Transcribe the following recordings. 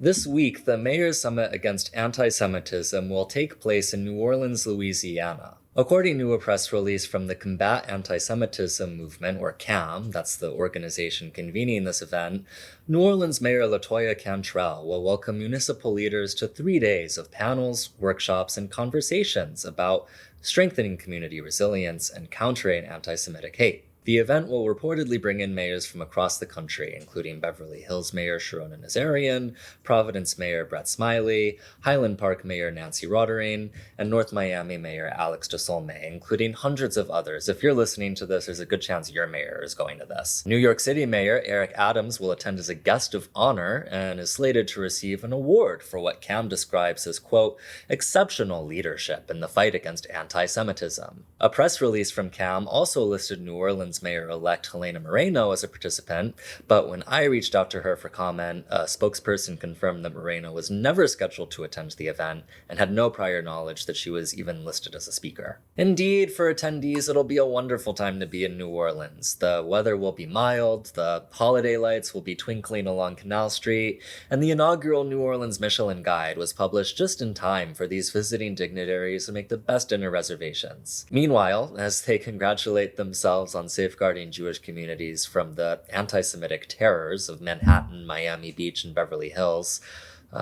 This week, the Mayor's Summit Against Anti-Semitism will take place in New Orleans, Louisiana. According to a press release from the Combat Anti-Semitism Movement, or CAM, that's the organization convening this event, New Orleans Mayor LaToya Cantrell will welcome municipal leaders to 3 days of panels, workshops, and conversations about strengthening community resilience and countering anti-Semitic hate. The event will reportedly bring in mayors from across the country, including Beverly Hills Mayor Sharona Nazarian, Providence Mayor Brett Smiley, Highland Park Mayor Nancy Roddering, and North Miami Mayor Alex DeSolme, including hundreds of others. If you're listening to this, there's a good chance your mayor is going to this. New York City Mayor Eric Adams will attend as a guest of honor and is slated to receive an award for what Cam describes as, quote, exceptional leadership in the fight against anti-Semitism. A press release from Cam also listed New Orleans Mayor-elect Helena Moreno as a participant, but when I reached out to her for comment, a spokesperson confirmed that Moreno was never scheduled to attend the event and had no prior knowledge that she was even listed as a speaker. Indeed, for attendees, it'll be a wonderful time to be in New Orleans. The weather will be mild, the holiday lights will be twinkling along Canal Street, and the inaugural New Orleans Michelin Guide was published just in time for these visiting dignitaries to make the best dinner reservations. Meanwhile, as they congratulate themselves on safeguarding Jewish communities from the anti-Semitic terrors of Manhattan, Miami Beach, and Beverly Hills,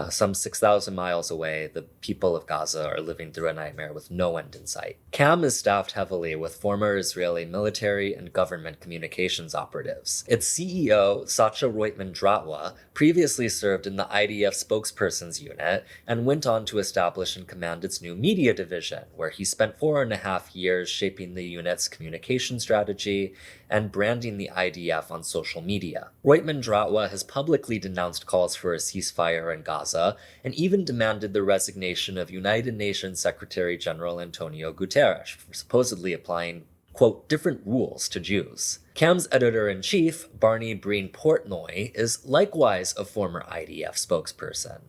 some 6,000 miles away, the people of Gaza are living through a nightmare with no end in sight. CAM is staffed heavily with former Israeli military and government communications operatives. Its CEO, Sacha Roitman-Dratwa, previously served in the IDF spokesperson's unit and went on to establish and command its new media division, where he spent 4.5 years shaping the unit's communication strategy and branding the IDF on social media. Roitman-Dratwa has publicly denounced calls for a ceasefire in Gaza and even demanded the resignation of United Nations Secretary General Antonio Guterres for supposedly applying, quote, different rules to Jews. CAM's editor-in-chief, Barney Breen Portnoy, is likewise a former IDF spokesperson.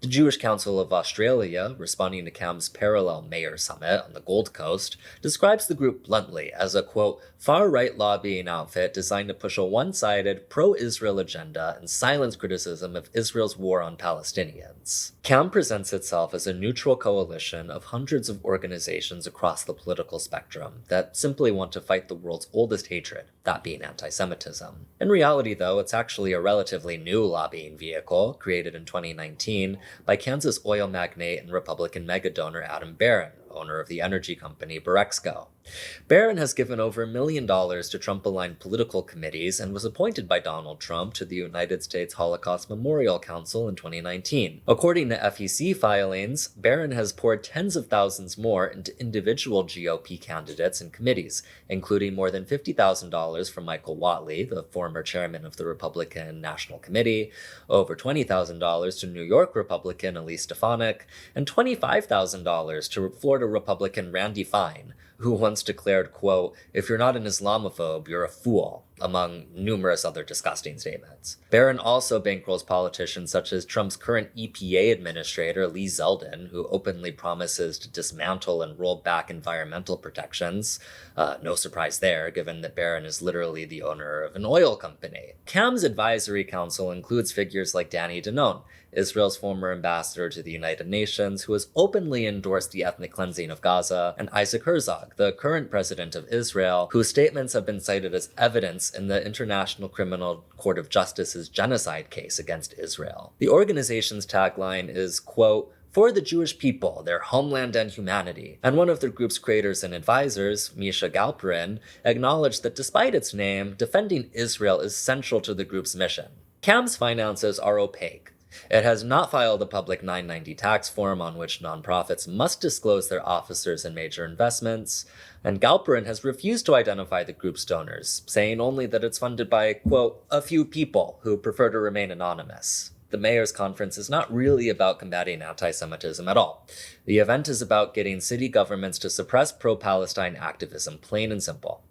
The Jewish Council of Australia, responding to CAM's parallel mayor summit on the Gold Coast, describes the group bluntly as a, quote, far-right lobbying outfit designed to push a one-sided pro-Israel agenda and silence criticism of Israel's war on Palestinians. CAM presents itself as a neutral coalition of hundreds of organizations across the political spectrum that simply want to fight the world's oldest hatred, that being anti-Semitism. In reality, though, it's actually a relatively new lobbying vehicle, created in 2019, by Kansas oil magnate and Republican megadonor Adam Barron, owner of the energy company Berexco. Barron has given over $1 million to Trump-aligned political committees and was appointed by Donald Trump to the United States Holocaust Memorial Council in 2019. According to FEC filings, Barron has poured tens of thousands more into individual GOP candidates and committees, including more than $50,000 from Michael Whatley, the former chairman of the Republican National Committee, over $20,000 to New York Republican Elise Stefanik, and $25,000 to Florida Republican Randy Fine, who once declared, quote, if you're not an Islamophobe, you're a fool, among numerous other disgusting statements. Barron also bankrolls politicians such as Trump's current EPA administrator, Lee Zeldin, who openly promises to dismantle and roll back environmental protections. No surprise there, given that Barron is literally the owner of an oil company. CAM's advisory council includes figures like Danny Danon, Israel's former ambassador to the United Nations, who has openly endorsed the ethnic cleansing of Gaza, and Isaac Herzog, the current president of Israel, whose statements have been cited as evidence in the International Criminal Court of Justice's genocide case against Israel. The organization's tagline is, quote, for the Jewish people, their homeland and humanity. And one of the group's creators and advisors, Misha Galperin, acknowledged that despite its name, defending Israel is central to the group's mission. CAM's finances are opaque. It has not filed a public 990 tax form on which nonprofits must disclose their officers and major investments, and Galperin has refused to identify the group's donors, saying only that it's funded by, quote, a few people who prefer to remain anonymous. The mayor's conference is not really about combating anti-Semitism at all. The event is about getting city governments to suppress pro-Palestine activism, plain and simple.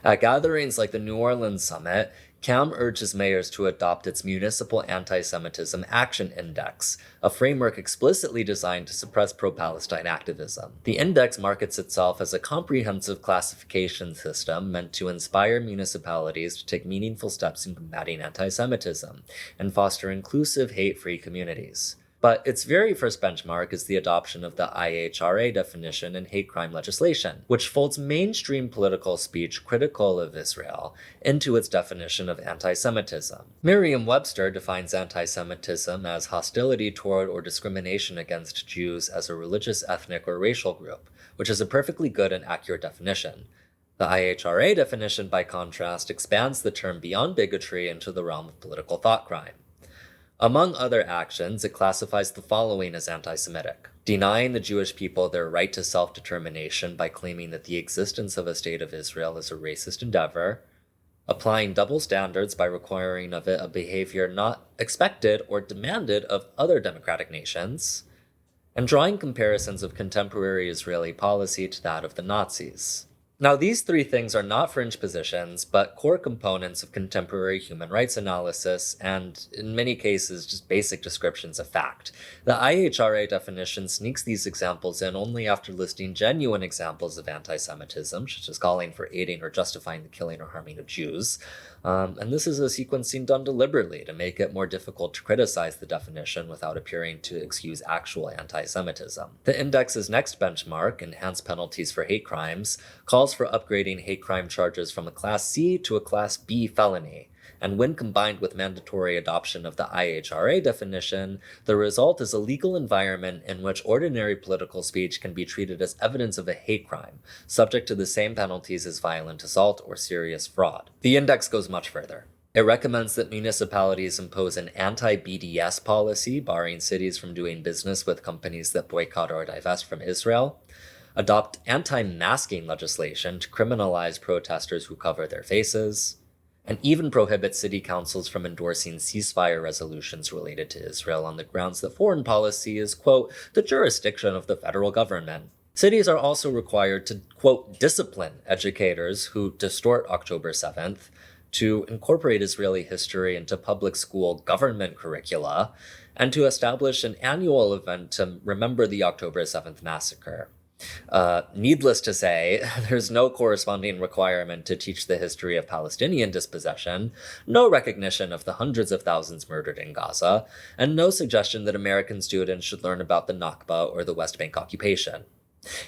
At gatherings like the New Orleans Summit, CAM urges mayors to adopt its Municipal Anti-Semitism Action Index, a framework explicitly designed to suppress pro-Palestine activism. The index markets itself as a comprehensive classification system meant to inspire municipalities to take meaningful steps in combating anti-Semitism and foster inclusive, hate-free communities. But its very first benchmark is the adoption of the IHRA definition in hate crime legislation, which folds mainstream political speech critical of Israel into its definition of anti-Semitism. Merriam-Webster defines anti-Semitism as hostility toward or discrimination against Jews as a religious, ethnic, or racial group, which is a perfectly good and accurate definition. The IHRA definition, by contrast, expands the term beyond bigotry into the realm of political thought crime. Among other actions, it classifies the following as anti-Semitic: denying the Jewish people their right to self-determination by claiming that the existence of a state of Israel is a racist endeavor, applying double standards by requiring of it a behavior not expected or demanded of other democratic nations, and drawing comparisons of contemporary Israeli policy to that of the Nazis. Now, these three things are not fringe positions, but core components of contemporary human rights analysis, and in many cases, just basic descriptions of fact. The IHRA definition sneaks these examples in only after listing genuine examples of anti-Semitism, such as calling for aiding or justifying the killing or harming of Jews. And this is a sequencing done deliberately to make it more difficult to criticize the definition without appearing to excuse actual anti-Semitism. The index's next benchmark, enhanced penalties for hate crimes, calls for upgrading hate crime charges from a Class C to a Class B felony. And when combined with mandatory adoption of the IHRA definition, the result is a legal environment in which ordinary political speech can be treated as evidence of a hate crime, subject to the same penalties as violent assault or serious fraud. The index goes much further. It recommends that municipalities impose an anti-BDS policy, barring cities from doing business with companies that boycott or divest from Israel, adopt anti-masking legislation to criminalize protesters who cover their faces, and even prohibit city councils from endorsing ceasefire resolutions related to Israel on the grounds that foreign policy is, quote, the jurisdiction of the federal government. Cities are also required to, quote, discipline educators who distort October 7th, to incorporate Israeli history into public school government curricula, and to establish an annual event to remember the October 7th massacre. Needless to say, there's no corresponding requirement to teach the history of Palestinian dispossession, no recognition of the hundreds of thousands murdered in Gaza, and no suggestion that American students should learn about the Nakba or the West Bank occupation.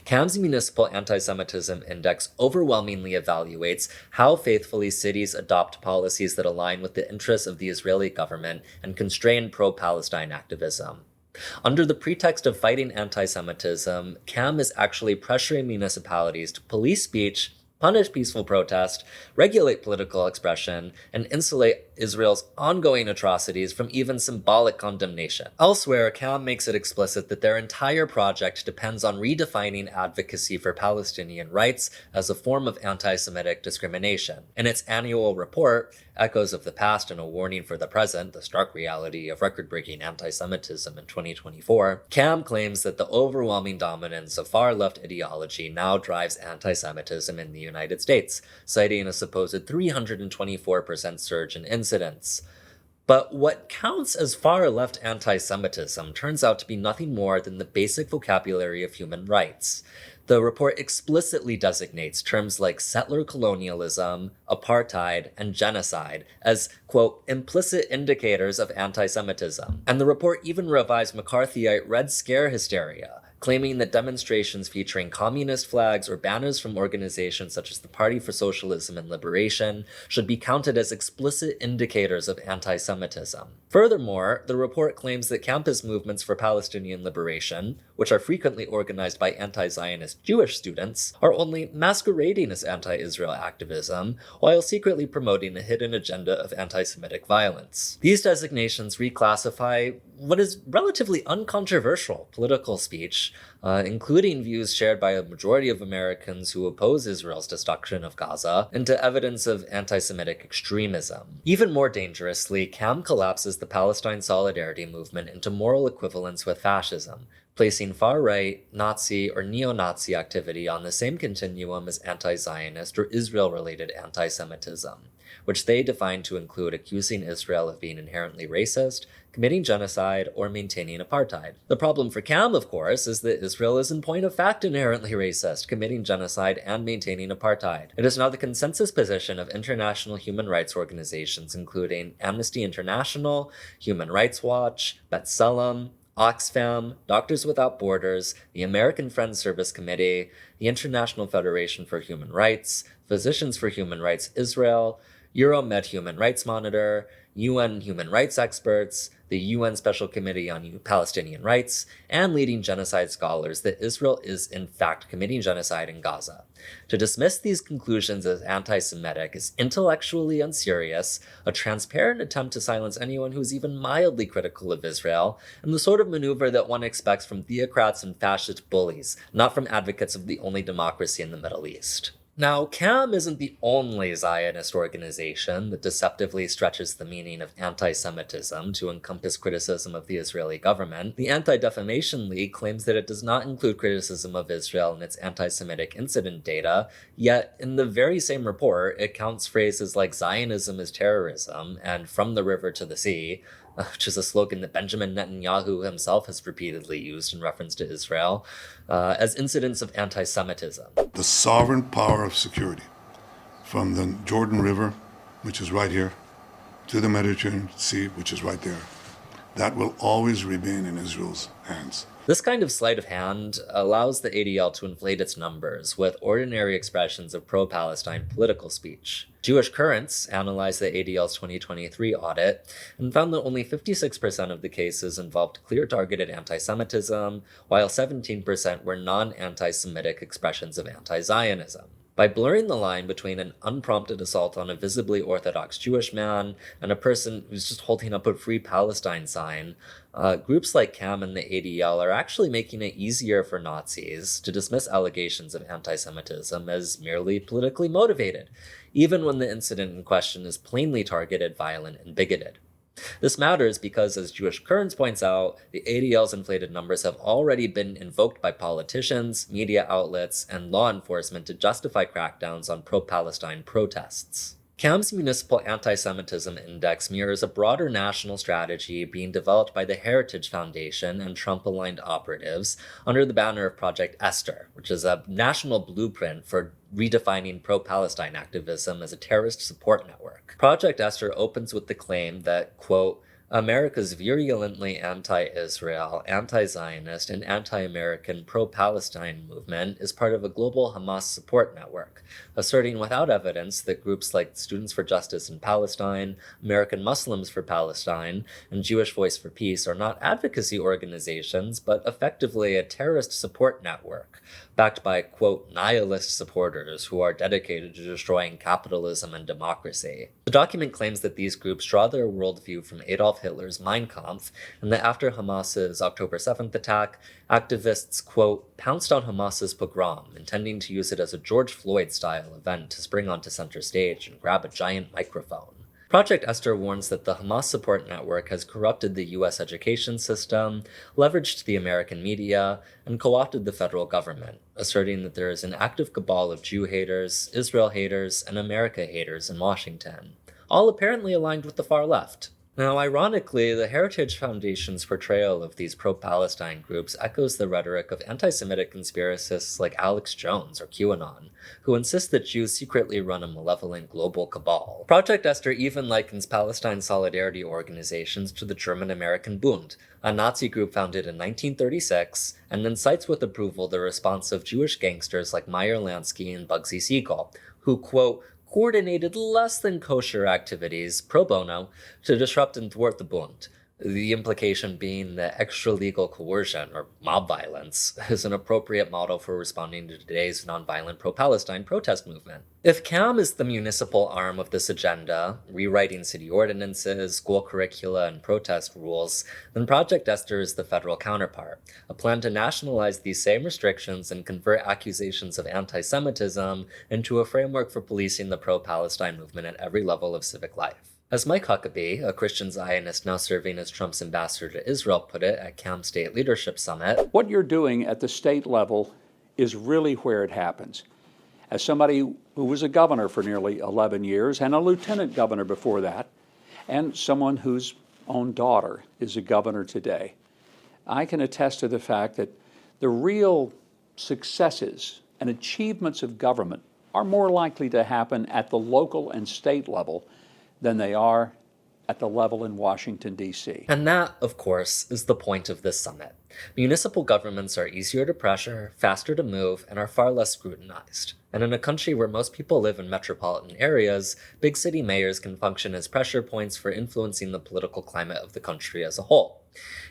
CAM's Municipal Anti-Semitism Index overwhelmingly evaluates how faithfully cities adopt policies that align with the interests of the Israeli government and constrain pro-Palestine activism. Under the pretext of fighting anti-Semitism, CAM is actually pressuring municipalities to police speech, punish peaceful protest, regulate political expression, and insulate Israel's ongoing atrocities from even symbolic condemnation. Elsewhere, CAM makes it explicit that their entire project depends on redefining advocacy for Palestinian rights as a form of anti-Semitic discrimination. In its annual report, Echoes of the Past and a Warning for the Present, the stark reality of record-breaking anti-Semitism in 2024, CAM claims that the overwhelming dominance of far-left ideology now drives anti-Semitism in the United States, citing a supposed 324% surge in incidents. But what counts as far-left anti-Semitism turns out to be nothing more than the basic vocabulary of human rights. The report explicitly designates terms like settler colonialism, apartheid, and genocide as, quote, implicit indicators of anti-Semitism. And the report even revised McCarthyite Red Scare hysteria, claiming that demonstrations featuring communist flags or banners from organizations such as the Party for Socialism and Liberation should be counted as explicit indicators of anti-Semitism. Furthermore, the report claims that campus movements for Palestinian liberation, which are frequently organized by anti-Zionist Jewish students, are only masquerading as anti-Israel activism, while secretly promoting a hidden agenda of anti-Semitic violence. These designations reclassify what is relatively uncontroversial political speech, including views shared by a majority of Americans who oppose Israel's destruction of Gaza, into evidence of anti-Semitic extremism. Even more dangerously, CAM collapses the Palestine solidarity movement into moral equivalence with fascism, placing far-right, Nazi, or neo-Nazi activity on the same continuum as anti-Zionist or Israel-related anti-Semitism, which they define to include accusing Israel of being inherently racist, committing genocide, or maintaining apartheid. The problem for CAM, of course, is that Israel is in point of fact inherently racist, committing genocide, and maintaining apartheid. It is now the consensus position of international human rights organizations including Amnesty International, Human Rights Watch, B'Tselem, Oxfam, Doctors Without Borders, the American Friends Service Committee, the International Federation for Human Rights, Physicians for Human Rights Israel, Euromed Human Rights Monitor, UN human rights experts, the UN Special Committee on Palestinian Rights, and leading genocide scholars that Israel is in fact committing genocide in Gaza. To dismiss these conclusions as anti-Semitic is intellectually unserious, a transparent attempt to silence anyone who is even mildly critical of Israel, and the sort of maneuver that one expects from theocrats and fascist bullies, not from advocates of the only democracy in the Middle East. Now, CAM isn't the only Zionist organization that deceptively stretches the meaning of anti-Semitism to encompass criticism of the Israeli government. The Anti-Defamation League claims that it does not include criticism of Israel in its anti-Semitic incident data, yet in the very same report, it counts phrases like Zionism is terrorism and from the river to the sea, which is a slogan that Benjamin Netanyahu himself has repeatedly used in reference to Israel, as incidents of anti-Semitism. The sovereign power of security, from the Jordan River, which is right here, to the Mediterranean Sea, which is right there, that will always remain in Israel's hands. This kind of sleight of hand allows the ADL to inflate its numbers with ordinary expressions of pro-Palestine political speech. Jewish Currents analyzed the ADL's 2023 audit and found that only 56% of the cases involved clear targeted anti-Semitism, while 17% were non-anti-Semitic expressions of anti-Zionism. By blurring the line between an unprompted assault on a visibly Orthodox Jewish man and a person who's just holding up a Free Palestine sign, groups like CAM and the ADL are actually making it easier for Nazis to dismiss allegations of anti-Semitism as merely politically motivated, even when the incident in question is plainly targeted, violent, and bigoted. This matters because, as Jewish Currents points out, the ADL's inflated numbers have already been invoked by politicians, media outlets, and law enforcement to justify crackdowns on pro-Palestine protests. CAM's Municipal Anti-Semitism Index mirrors a broader national strategy being developed by the Heritage Foundation and Trump-aligned operatives under the banner of Project Esther, which is a national blueprint for redefining pro-Palestine activism as a terrorist support network. Project Esther opens with the claim that, quote, America's virulently anti-Israel, anti-Zionist, and anti-American pro-Palestine movement is part of a global Hamas support network, asserting without evidence that groups like Students for Justice in Palestine, American Muslims for Palestine, and Jewish Voice for Peace are not advocacy organizations, but effectively a terrorist support network, backed by, quote, nihilist supporters who are dedicated to destroying capitalism and democracy. The document claims that these groups draw their worldview from Adolf Hitler's Mein Kampf, and that after Hamas's October 7th attack, activists, quote, pounced on Hamas's pogrom, intending to use it as a George Floyd-style event to spring onto center stage and grab a giant microphone. Project Esther warns that the Hamas support network has corrupted the U.S. education system, leveraged the American media, and co-opted the federal government, asserting that there is an active cabal of Jew haters, Israel haters, and America haters in Washington, all apparently aligned with the far left. Now, ironically, the Heritage Foundation's portrayal of these pro-Palestine groups echoes the rhetoric of anti-Semitic conspiracists like Alex Jones or QAnon, who insist that Jews secretly run a malevolent global cabal. Project Esther even likens Palestine solidarity organizations to the German-American Bund, a Nazi group founded in 1936, and then cites with approval the response of Jewish gangsters like Meyer Lansky and Bugsy Siegel, who, quote, coordinated less than kosher activities, pro bono, to disrupt and thwart the Bund, The implication being that extra-legal coercion, or mob violence, is an appropriate model for responding to today's nonviolent pro-Palestine protest movement. If CAM is the municipal arm of this agenda, rewriting city ordinances, school curricula, and protest rules, then Project Esther is the federal counterpart, a plan to nationalize these same restrictions and convert accusations of anti-Semitism into a framework for policing the pro-Palestine movement at every level of civic life. As Mike Huckabee, a Christian Zionist now serving as Trump's ambassador to Israel, put it at CAM State Leadership Summit, what you're doing at the state level is really where it happens. As somebody who was a governor for nearly 11 years and a lieutenant governor before that, and someone whose own daughter is a governor today, I can attest to the fact that the real successes and achievements of government are more likely to happen at the local and state level than they are at the level in Washington, D.C. And that, of course, is the point of this summit. Municipal governments are easier to pressure, faster to move, and are far less scrutinized. And in a country where most people live in metropolitan areas, big city mayors can function as pressure points for influencing the political climate of the country as a whole.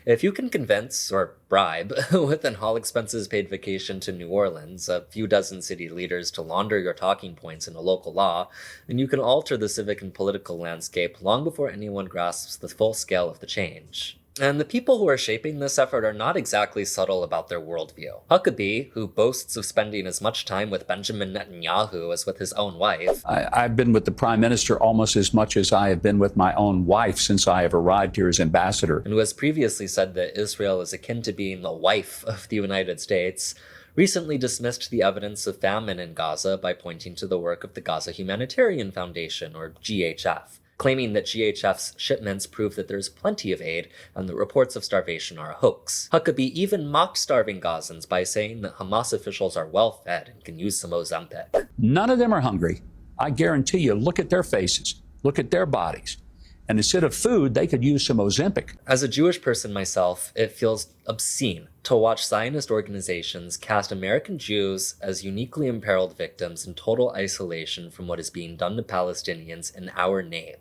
If you can convince, or bribe, with an all-expenses-paid vacation to New Orleans, a few dozen city leaders to launder your talking points in a local law, then you can alter the civic and political landscape long before anyone grasps the full scale of the change. And the people who are shaping this effort are not exactly subtle about their worldview. Huckabee, who boasts of spending as much time with Benjamin Netanyahu as with his own wife. I've been with the Prime Minister almost as much as I have been with my own wife since I have arrived here as ambassador. And who has previously said that Israel is akin to being the wife of the United States, recently dismissed the evidence of famine in Gaza by pointing to the work of the Gaza Humanitarian Foundation, or GHF, claiming that GHF's shipments prove that there's plenty of aid and that reports of starvation are a hoax. Huckabee even mocked starving Gazans by saying that Hamas officials are well-fed and can use some Ozempic. None of them are hungry. I guarantee you, look at their faces, look at their bodies. And instead of food, they could use some Ozempic. As a Jewish person myself, it feels obscene to watch Zionist organizations cast American Jews as uniquely imperiled victims in total isolation from what is being done to Palestinians in our name.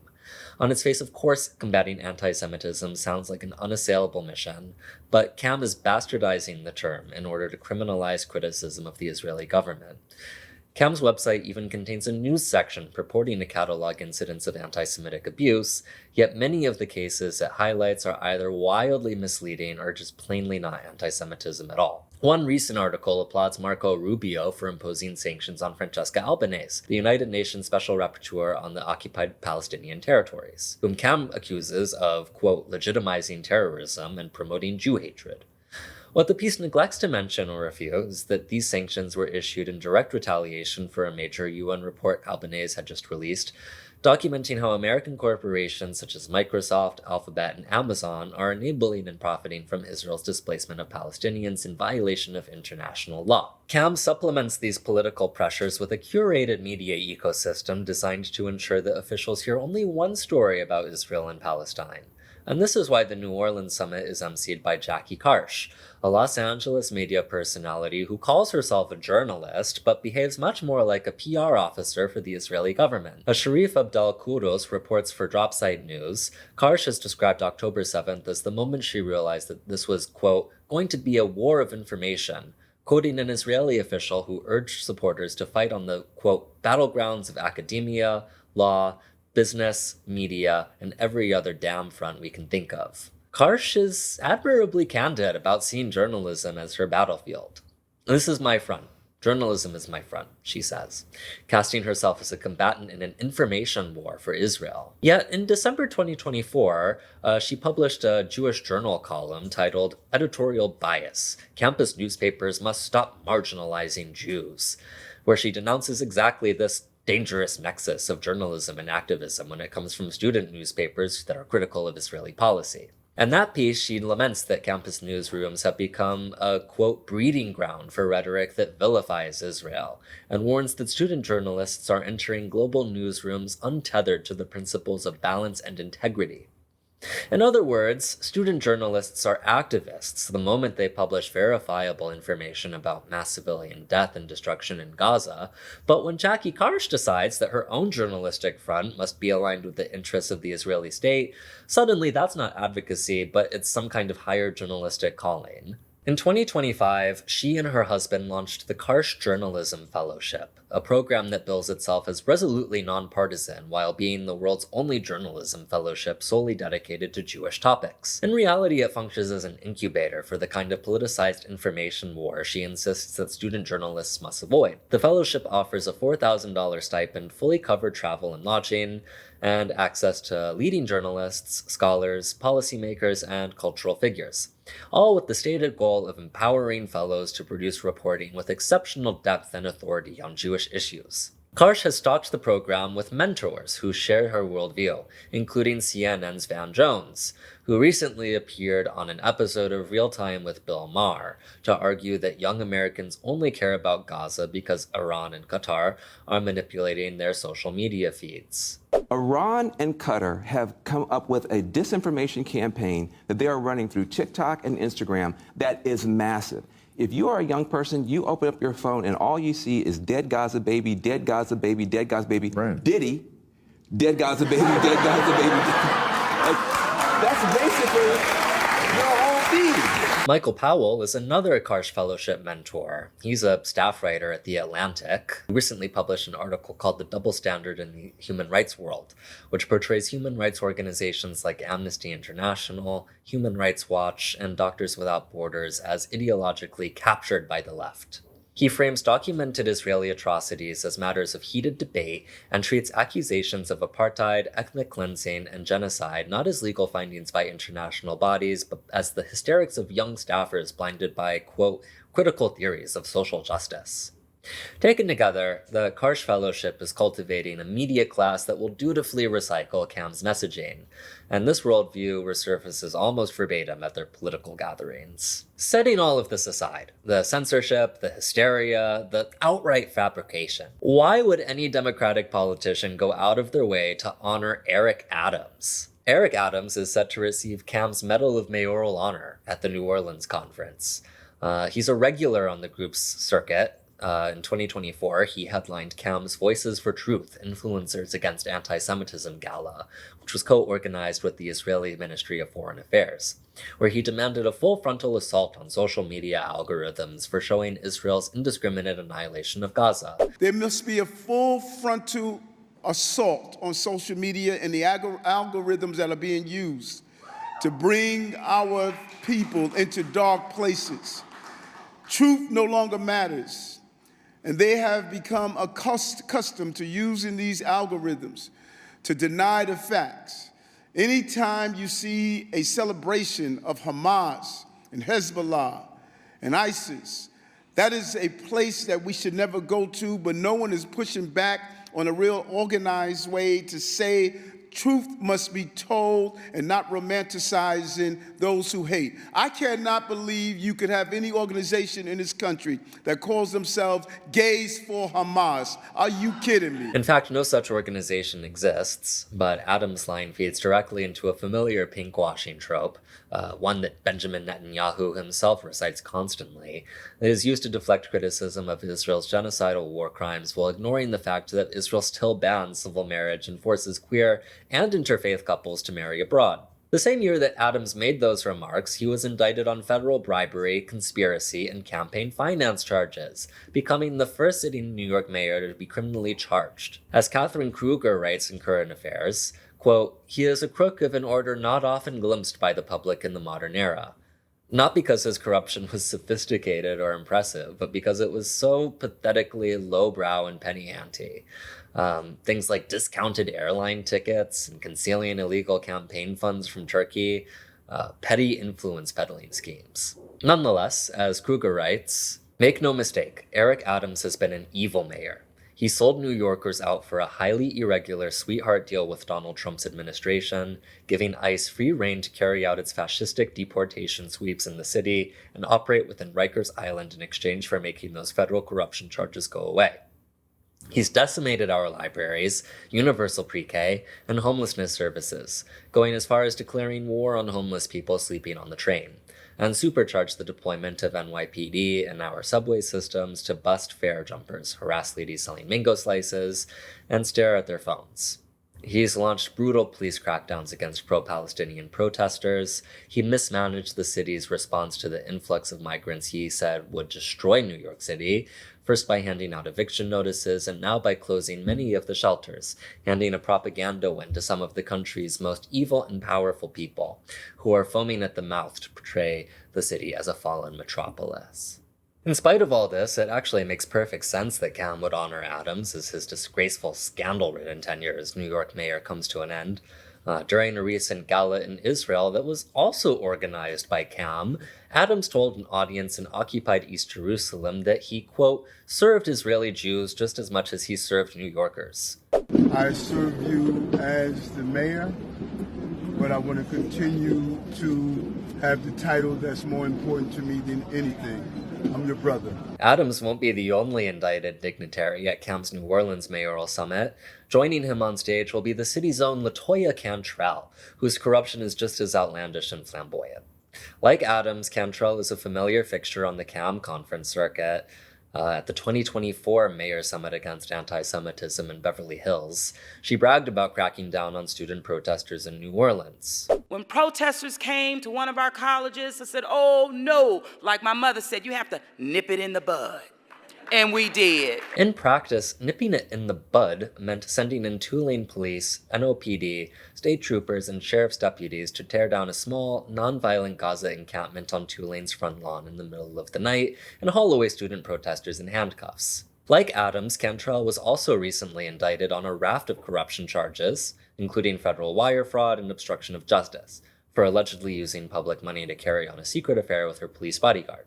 On its face, of course, combating anti-Semitism sounds like an unassailable mission, but CAM is bastardizing the term in order to criminalize criticism of the Israeli government. CAM's website even contains a news section purporting to catalog incidents of anti-Semitic abuse, yet many of the cases it highlights are either wildly misleading or just plainly not anti-Semitism at all. One recent article applauds Marco Rubio for imposing sanctions on Francesca Albanese, the United Nations Special Rapporteur on the occupied Palestinian territories, whom CAM accuses of, quote, legitimizing terrorism and promoting Jew hatred. What the piece neglects to mention or refute is that these sanctions were issued in direct retaliation for a major UN report Albanese had just released, documenting how American corporations such as Microsoft, Alphabet, and Amazon are enabling and profiting from Israel's displacement of Palestinians in violation of international law. CAM supplements these political pressures with a curated media ecosystem designed to ensure that officials hear only one story about Israel and Palestine. And this is why the New Orleans summit is emceed by Jackie Karsh, a Los Angeles media personality who calls herself a journalist, but behaves much more like a PR officer for the Israeli government. As Sharif Abdel Kouros reports for Dropsite News, Karsh has described October 7th as the moment she realized that this was, quote, going to be a war of information, quoting an Israeli official who urged supporters to fight on the, quote, battlegrounds of academia, law, business, media, and every other damn front we can think of. Karsh is admirably candid about seeing journalism as her battlefield. This is my front. Journalism is my front, she says, casting herself as a combatant in an information war for Israel. Yet in December 2024, she published a Jewish Journal column titled Editorial Bias: Campus Newspapers Must Stop Marginalizing Jews, where she denounces exactly this dangerous nexus of journalism and activism when it comes from student newspapers that are critical of Israeli policy. In that piece, she laments that campus newsrooms have become a, quote, breeding ground for rhetoric that vilifies Israel, and warns that student journalists are entering global newsrooms untethered to the principles of balance and integrity. In other words, student journalists are activists the moment they publish verifiable information about mass civilian death and destruction in Gaza, but when Jackie Karsh decides that her own journalistic front must be aligned with the interests of the Israeli state, suddenly that's not advocacy, but it's some kind of higher journalistic calling. In 2025, she and her husband launched the Karsh Journalism Fellowship, a program that bills itself as resolutely nonpartisan while being the world's only journalism fellowship solely dedicated to Jewish topics. In reality, it functions as an incubator for the kind of politicized information war she insists that student journalists must avoid. The fellowship offers a $4,000 stipend, fully covered travel and lodging, and access to leading journalists, scholars, policymakers, and cultural figures, all with the stated goal of empowering fellows to produce reporting with exceptional depth and authority on Jewish issues. Karsh has stocked the program with mentors who share her worldview, including CNN's Van Jones, who recently appeared on an episode of Real Time with Bill Maher to argue that young Americans only care about Gaza because Iran and Qatar are manipulating their social media feeds. Iran and Qatar have come up with a disinformation campaign that they are running through TikTok and Instagram that is massive. If you are a young person, you open up your phone and all you see is dead Gaza baby, dead Gaza baby, dead Gaza baby, right. Diddy, dead Gaza baby, dead Gaza baby. That's basically your whole feed. Michael Powell is another Karsh Fellowship mentor. He's a staff writer at The Atlantic, who recently published an article called The Double Standard in the Human Rights World, which portrays human rights organizations like Amnesty International, Human Rights Watch, and Doctors Without Borders as ideologically captured by the left. He frames documented Israeli atrocities as matters of heated debate and treats accusations of apartheid, ethnic cleansing, and genocide not as legal findings by international bodies, but as the hysterics of young staffers blinded by, quote, critical theories of social justice. Taken together, the Karsh Fellowship is cultivating a media class that will dutifully recycle Cam's messaging, and this worldview resurfaces almost verbatim at their political gatherings. Setting all of this aside, the censorship, the hysteria, the outright fabrication, why would any Democratic politician go out of their way to honor Eric Adams? Eric Adams is set to receive Cam's Medal of Mayoral Honor at the New Orleans conference. He's a regular on the group's circuit. In 2024, he headlined Cam's Voices for Truth, Influencers Against Anti-Semitism Gala, which was co-organized with the Israeli Ministry of Foreign Affairs, where he demanded a full frontal assault on social media algorithms for showing Israel's indiscriminate annihilation of Gaza. There must be a full frontal assault on social media and the algorithms that are being used to bring our people into dark places. Truth no longer matters. And they have become accustomed to using these algorithms to deny the facts. Anytime you see a celebration of Hamas and Hezbollah and ISIS, that is a place that we should never go to, but no one is pushing back on a real organized way to say truth must be told and not romanticizing those who hate. I cannot believe you could have any organization in this country that calls themselves Gays for Hamas. Are you kidding me? In fact, no such organization exists, but Adams' line feeds directly into a familiar pinkwashing trope, one that Benjamin Netanyahu himself recites constantly, that is used to deflect criticism of Israel's genocidal war crimes while ignoring the fact that Israel still bans civil marriage and forces queer and interfaith couples to marry abroad. The same year that Adams made those remarks, he was indicted on federal bribery, conspiracy, and campaign finance charges, becoming the first sitting New York mayor to be criminally charged. As Catherine Kruger writes in Current Affairs, quote, "He is a crook of an order not often glimpsed by the public in the modern era. Not because his corruption was sophisticated or impressive, but because it was so pathetically lowbrow and penny ante. Things like discounted airline tickets and concealing illegal campaign funds from Turkey, petty influence peddling schemes." Nonetheless, as Kruger writes, "Make no mistake, Eric Adams has been an evil mayor. He sold New Yorkers out for a highly irregular sweetheart deal with Donald Trump's administration, giving ICE free rein to carry out its fascistic deportation sweeps in the city and operate within Rikers Island in exchange for making those federal corruption charges go away. He's decimated our libraries, universal pre-K, and homelessness services, going as far as declaring war on homeless people sleeping on the train, and supercharged the deployment of NYPD in our subway systems to bust fare jumpers, harass ladies selling mango slices, and stare at their phones. He's launched brutal police crackdowns against pro-Palestinian protesters. He mismanaged the city's response to the influx of migrants he said would destroy New York City, first by handing out eviction notices and now by closing many of the shelters, handing a propaganda win to some of the country's most evil and powerful people, who are foaming at the mouth to portray the city as a fallen metropolis. In spite of all this, it actually makes perfect sense that Cam would honor Adams as his disgraceful, scandal-ridden tenure as New York mayor comes to an end. During a recent gala in Israel that was also organized by Cam, Adams told an audience in occupied East Jerusalem that he, quote, served Israeli Jews just as much as he served New Yorkers. I serve you as the mayor, but I want to continue to have the title that's more important to me than anything. I'm your brother. Adams won't be the only indicted dignitary at Cam's New Orleans mayoral summit. Joining him on stage will be the city's own LaToya Cantrell, whose corruption is just as outlandish and flamboyant. Like Adams, Cantrell is a familiar fixture on the Cam conference circuit. At the 2024 Mayor Summit Against Anti-Semitism in Beverly Hills, she bragged about cracking down on student protesters in New Orleans. When protesters came to one of our colleges, I said, oh no, like my mother said, you have to nip it in the bud. And we did. In practice, nipping it in the bud meant sending in Tulane police, NOPD, state troopers, and sheriff's deputies to tear down a small, non-violent Gaza encampment on Tulane's front lawn in the middle of the night and haul away student protesters in handcuffs. Like Adams, Cantrell was also recently indicted on a raft of corruption charges, including federal wire fraud and obstruction of justice, for allegedly using public money to carry on a secret affair with her police bodyguard,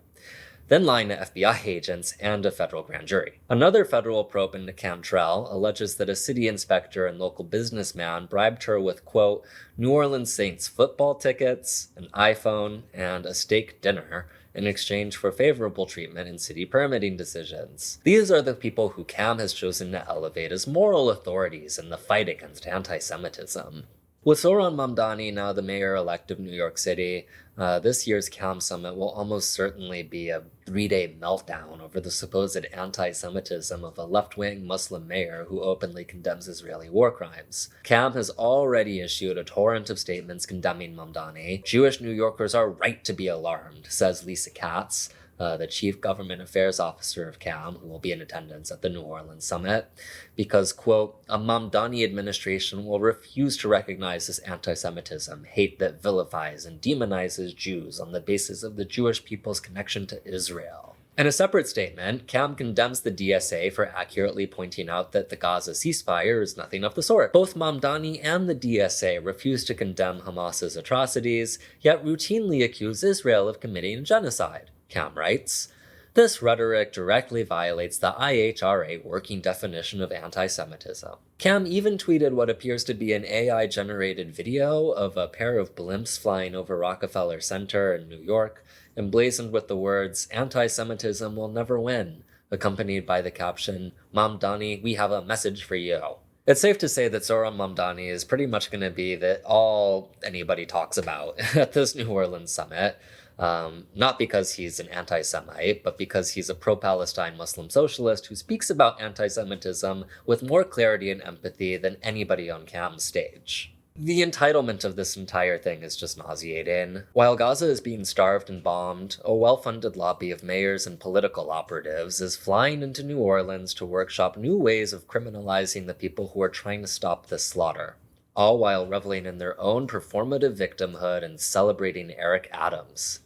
then lying to FBI agents and a federal grand jury. Another federal probe into Cantrell alleges that a city inspector and local businessman bribed her with, quote, New Orleans Saints football tickets, an iPhone, and a steak dinner in exchange for favorable treatment in city permitting decisions. These are the people who Cam has chosen to elevate as moral authorities in the fight against anti-Semitism. With Zohran Mamdani now the mayor-elect of New York City, this year's Cam Summit will almost certainly be a 3-day meltdown over the supposed anti-Semitism of a left-wing Muslim mayor who openly condemns Israeli war crimes. Cam has already issued a torrent of statements condemning Mamdani. Jewish New Yorkers are right to be alarmed, says Lisa Katz, the chief government affairs officer of Cam, who will be in attendance at the New Orleans summit, because, quote, a Mamdani administration will refuse to recognize this anti-Semitism, hate that vilifies and demonizes Jews on the basis of the Jewish people's connection to Israel. In a separate statement, Cam condemns the DSA for accurately pointing out that the Gaza ceasefire is nothing of the sort. Both Mamdani and the DSA refuse to condemn Hamas's atrocities, yet routinely accuse Israel of committing genocide. Cam writes, this rhetoric directly violates the IHRA working definition of anti-Semitism. Cam even tweeted what appears to be an AI-generated video of a pair of blimps flying over Rockefeller Center in New York, emblazoned with the words, anti-Semitism will never win, accompanied by the caption, Mamdani, we have a message for you. It's safe to say that Zohran Mamdani is pretty much going to be all anybody talks about at this New Orleans summit. Not because he's an anti-Semite, but because he's a pro-Palestine Muslim socialist who speaks about anti-Semitism with more clarity and empathy than anybody on Cam's stage. The entitlement of this entire thing is just nauseating. While Gaza is being starved and bombed, a well-funded lobby of mayors and political operatives is flying into New Orleans to workshop new ways of criminalizing the people who are trying to stop this slaughter, all while reveling in their own performative victimhood and celebrating Eric Adams.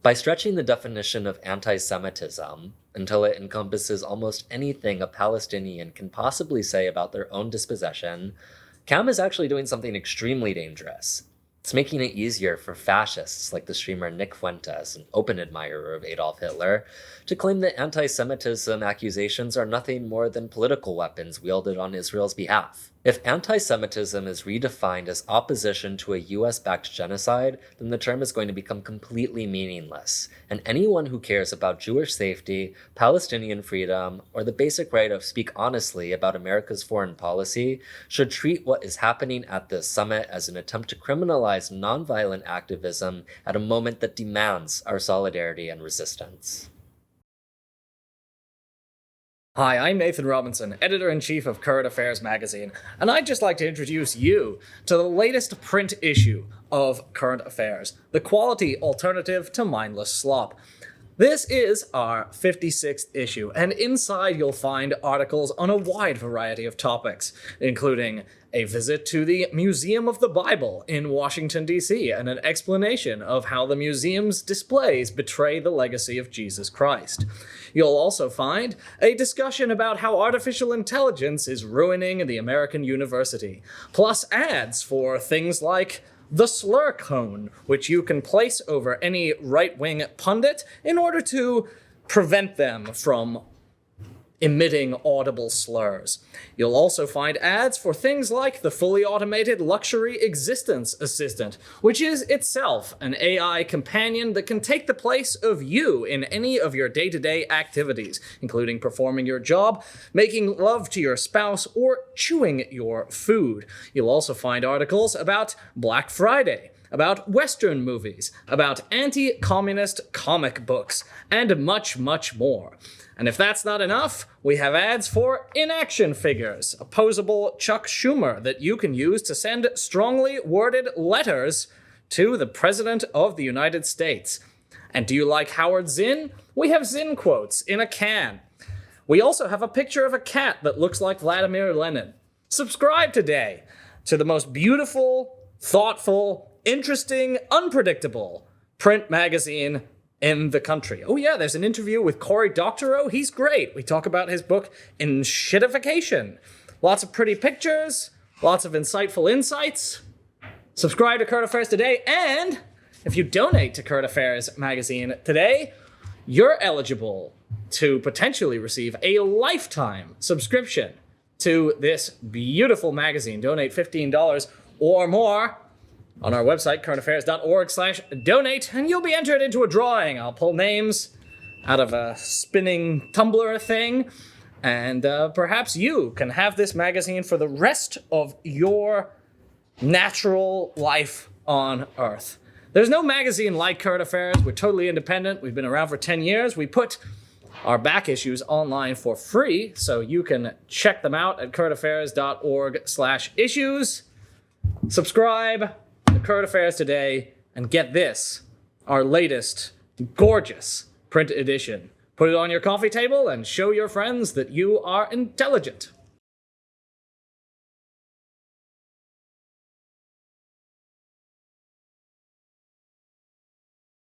By stretching the definition of anti-Semitism until it encompasses almost anything a Palestinian can possibly say about their own dispossession, Cam is actually doing something extremely dangerous. It's making it easier for fascists like the streamer Nick Fuentes, an open admirer of Adolf Hitler, to claim that anti-Semitism accusations are nothing more than political weapons wielded on Israel's behalf. If anti-Semitism is redefined as opposition to a US-backed genocide, then the term is going to become completely meaningless, and anyone who cares about Jewish safety, Palestinian freedom, or the basic right to speak honestly about America's foreign policy should treat what is happening at this summit as an attempt to criminalize nonviolent activism at a moment that demands our solidarity and resistance. Hi, I'm Nathan Robinson, Editor-in-Chief of Current Affairs magazine, and I'd just like to introduce you to the latest print issue of Current Affairs, the quality alternative to mindless slop. This is our 56th issue, and inside you'll find articles on a wide variety of topics, including a visit to the Museum of the Bible in Washington, D.C., and an explanation of how the museum's displays betray the legacy of Jesus Christ. You'll also find a discussion about how artificial intelligence is ruining the American university, plus ads for things like the slur cone, which you can place over any right-wing pundit in order to prevent them from emitting audible slurs. You'll also find ads for things like the fully automated luxury existence assistant, which is itself an AI companion that can take the place of you in any of your day-to-day activities, including performing your job, making love to your spouse, or chewing your food. You'll also find articles about Black Friday, about Western movies, about anti-communist comic books, and much, much more. And if that's not enough, we have ads for inaction figures, a posable Chuck Schumer that you can use to send strongly worded letters to the President of the United States. And do you like Howard Zinn? We have Zinn quotes in a can. We also have a picture of a cat that looks like Vladimir Lenin. Subscribe today to the most beautiful, thoughtful, interesting, unpredictable print magazine in the country. Oh yeah, there's an interview with Cory Doctorow. He's great. We talk about his book, Shitification. Lots of pretty pictures, lots of insightful insights. Subscribe to Current Affairs today, and if you donate to Current Affairs magazine today, you're eligible to potentially receive a lifetime subscription to this beautiful magazine. Donate $15 or more on our website, currentaffairs.org/donate, and you'll be entered into a drawing. I'll pull names out of a spinning tumbler thing, and perhaps you can have this magazine for the rest of your natural life on Earth. There's no magazine like Current Affairs. We're totally independent. We've been around for 10 years. We put our back issues online for free, so you can check them out at currentaffairs.org/issues. Subscribe to Current Affairs today and get this, our latest gorgeous print edition. Put it on your coffee table and show your friends that you are intelligent.